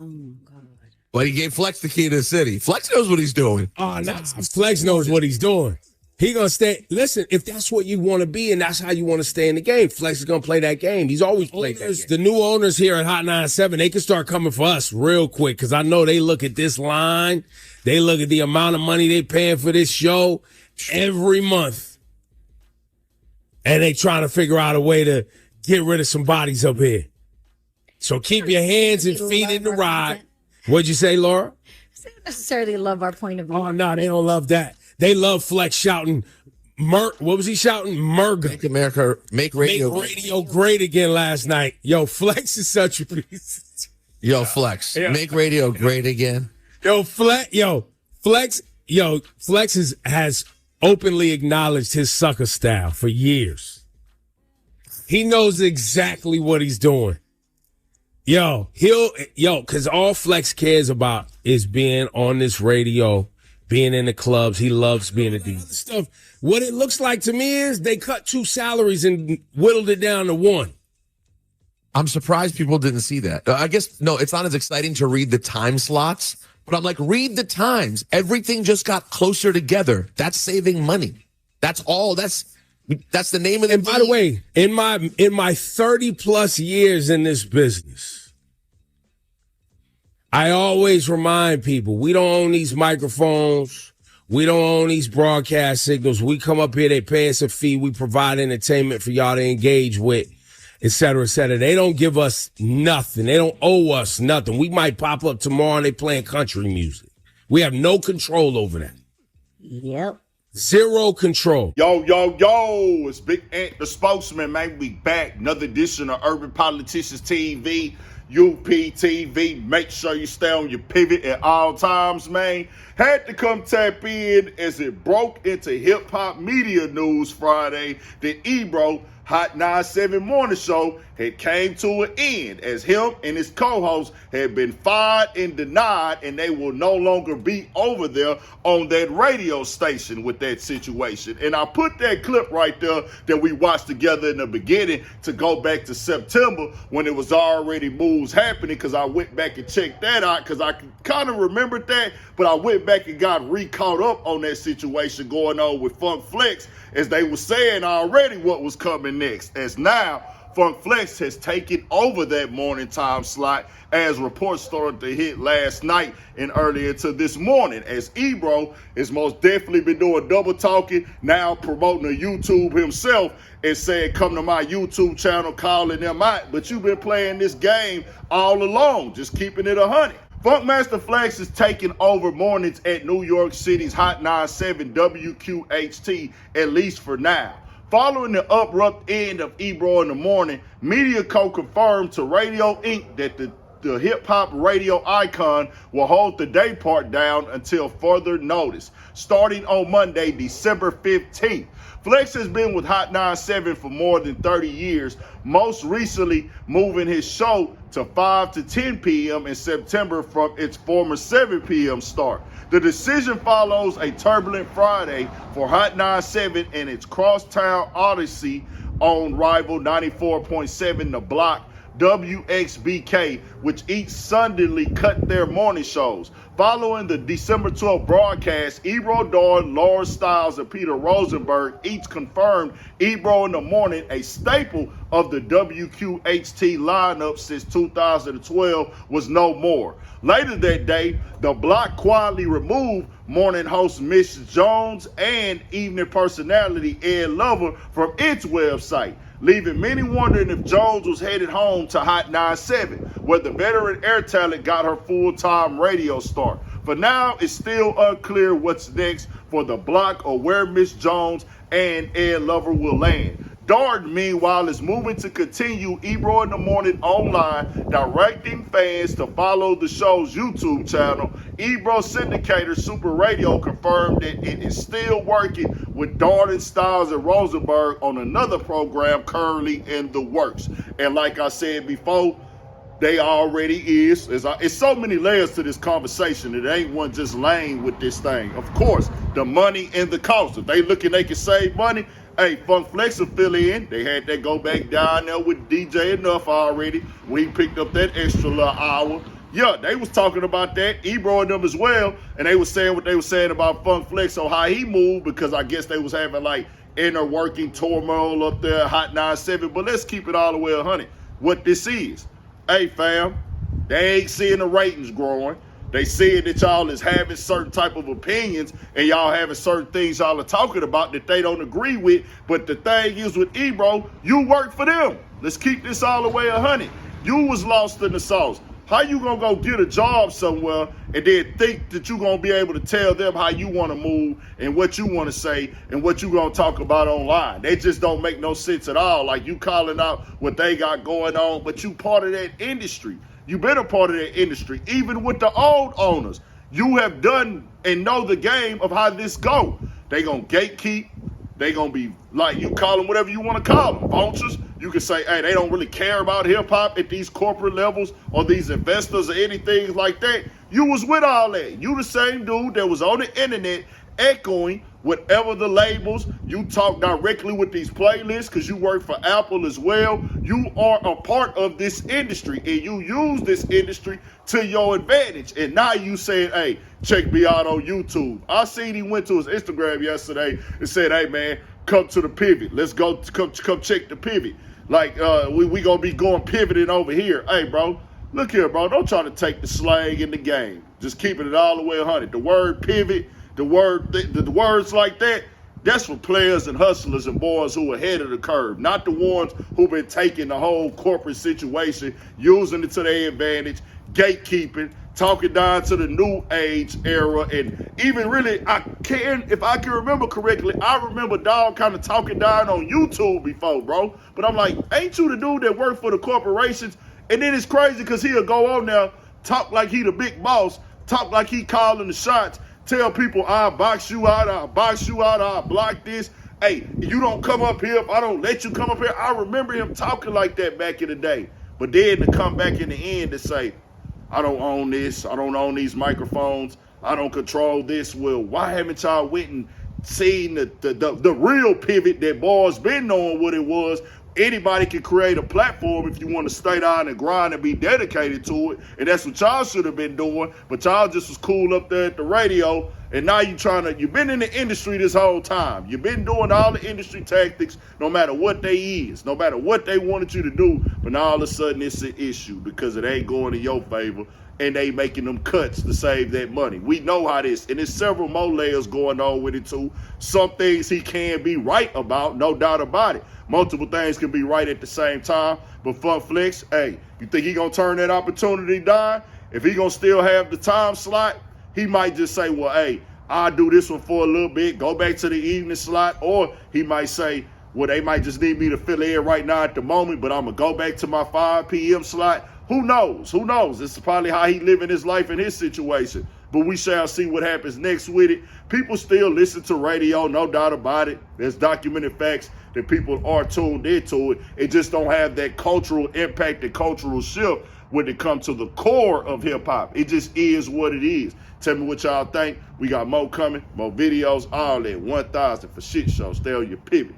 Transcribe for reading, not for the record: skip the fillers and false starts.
Oh, God. But he gave Flex the key to the city. Flex knows what he's doing. Oh, no. Flex knows what he's doing. He going to stay. Listen, if that's what you want to be and that's how you want to stay in the game, Flex is going to play that game. He's always played that game. The new owners here at Hot 97, they can start coming for us real quick because I know they look at this line. They look at the amount of money they paying for this show every month. And they trying to figure out a way to get rid of some bodies up here. So keep your hands and feet in the ride. What'd you say, Laura? They don't necessarily love our point of view. Oh, no, they don't love that. They love Flex shouting, what was he shouting? Murga. Make radio great again last night. Yo, Flex is such a piece. Yo, Flex. Yeah. Make radio great again. Flex has openly acknowledged his sucker style for years. He knows exactly what he's doing. Because all Flex cares about is being on this radio, being in the clubs. He loves being a DJ. Stuff. What it looks like to me is they cut 2 salaries and whittled it down to 1. I'm surprised people didn't see that. I guess, no, it's not as exciting to read the time slots, but I'm like, read the times. Everything just got closer together. That's saving money. That's all. That's the name of the And by the way, in my 30 plus years in this business, I always remind people, we don't own these microphones. We don't own these broadcast signals. We come up here, they pay us a fee. We provide entertainment for y'all to engage with, et cetera, et cetera. They don't give us nothing. They don't owe us nothing. We might pop up tomorrow and they playing country music. We have no control over that. Yep. Zero control. Yo, it's Big Ant, the spokesman, man. We back. Another edition of Urban Politicians TV, UPTV. Make sure you stay on your pivot at all times, man. Had to come tap in as it broke into hip-hop media news Friday that Ebro, Hot 97 Morning Show, had came to an end as him and his co-host had been fired and denied, and they will no longer be over there on that radio station with that situation. And I put that clip right there that we watched together in the beginning to go back to September when it was already moves happening, because I went back and checked that out because I kind of remembered that, but I went back and got re-caught up on that situation going on with Funk Flex, as they were saying already what was coming next. As now, Funk Flex has taken over that morning time slot as reports started to hit last night and earlier to this morning, as Ebro has most definitely been doing double talking, now promoting a YouTube himself and saying, come to my YouTube channel, calling them out. But you've been playing this game all along, just keeping it 100. Funkmaster Flex is taking over mornings at New York City's Hot 97 WQHT, at least for now. Following the abrupt end of Ebro in the morning, MediaCo confirmed to Radio Inc. that the hip-hop radio icon will hold the day part down until further notice, starting on Monday, December 15th. Flex has been with Hot 97 for more than 30 years, most recently moving his show to 5 to 10 p.m. in September from its former 7 p.m. start. The decision follows a turbulent Friday for Hot 97 and its crosstown odyssey on rival 94.7 The Block, WXBK, which each Sundayly cut their morning shows. Following the December 12th broadcast, Ebro Dawn, Laura Stiles, and Peter Rosenberg each confirmed Ebro in the Morning, a staple of the WQHT lineup since 2012, was no more. Later that day, The Block quietly removed morning host Miss Jones and evening personality Ed Lover from its website, leaving many wondering if Jones was headed home to Hot 97, where the veteran air talent got her full-time radio start. For now, it's still unclear what's next for The Block or where Miss Jones and Ed Lover will land. Darden, meanwhile, is moving to continue Ebro in the Morning online, directing fans to follow the show's YouTube channel. Ebro syndicator Super Radio confirmed that it is still working with Darden, Stiles, and Rosenberg on another program currently in the works. And like I said before, they already is. It's so many layers to this conversation. It ain't one just lane with this thing. Of course, the money and the cost. If they looking they can save money, hey, Funk Flex will fill in. They had that go back down there with DJ Enough already. We picked up that extra little hour. Yeah, they was talking about that, Ebro and them as well, and they was saying what they were saying about Funk Flex on how he moved, because I guess they was having like inner working turmoil up there, Hot 97. But let's keep it all the way 100. What this is, hey fam, they ain't seeing the ratings growing. They seeing that y'all is having certain type of opinions and y'all having certain things y'all are talking about that they don't agree with. But the thing is with Ebro, you work for them. Let's keep this all the way 100. You was lost in the sauce. How you gonna go get a job somewhere and then think that you gonna be able to tell them how you wanna move and what you wanna say and what you gonna talk about online? They just don't make no sense at all. Like, you calling out what they got going on, but you part of that industry. You been a part of that industry. Even with the old owners, you have done and know the game of how this go. They gonna gatekeep. They gonna be like, you call them whatever you wanna call them, vultures. You can say, hey, they don't really care about hip hop at these corporate levels or these investors or anything like that. You was with all that. You the same dude that was on the internet echoing whatever the labels. You talk directly with these playlists because you work for Apple as well. You are a part of this industry and you use this industry to your advantage. And now you saying, hey, check me out on YouTube. I seen he went to his Instagram yesterday and said, hey man, come to the pivot. Let's go, come check the pivot. Like, we gonna be going pivoting over here. Hey bro, look here bro, don't try to take the slang in the game. Just keeping it all the way 100. The word pivot, the words like that, that's for players and hustlers and boys who are ahead of the curve, not the ones who've been taking the whole corporate situation, using it to their advantage, gatekeeping, talking down to the new age era. And even really, if I can remember correctly, I remember Dog kind of talking down on YouTube before, bro. But I'm like, ain't you the dude that worked for the corporations? And then it's crazy because he'll go on now, talk like he the big boss, talk like he calling the shots, tell people, I'll box you out, I'll block this. Hey, you don't come up here if I don't let you come up here. I remember him talking like that back in the day. But then to come back in the end to say, I don't own this, I don't own these microphones, I don't control this. Well, why haven't y'all went and seen the real pivot that boys been knowing what it was? Anybody can create a platform if you want to stay down and grind and be dedicated to it. And that's what y'all should have been doing. But y'all just was cool up there at the radio. And now you've been in the industry this whole time. You've been doing all the industry tactics, no matter what they is, no matter what they wanted you to do. But now all of a sudden it's an issue because it ain't going in your favor. And they making them cuts to save that money. We know how this, and there's several more layers going on with it too. Some things he can be right about, no doubt about it. Multiple things can be right at the same time. But Funk Flex, hey, you think he gonna turn that opportunity down? If he gonna still have the time slot, he might just say, well, hey, I'll do this one for a little bit, go back to the evening slot. Or he might say, well, they might just need me to fill in right now at the moment, but I'm gonna go back to my 5 p.m. slot. Who knows? Who knows? This is probably how he living his life in his situation. But we shall see what happens next with it. People still listen to radio, no doubt about it. There's documented facts that people are tuned into it. It just don't have that cultural impact and cultural shift when it comes to the core of hip hop. It just is what it is. Tell me what y'all think. We got more coming, more videos, all that. 1,000 for shit show. Stay on your pivot.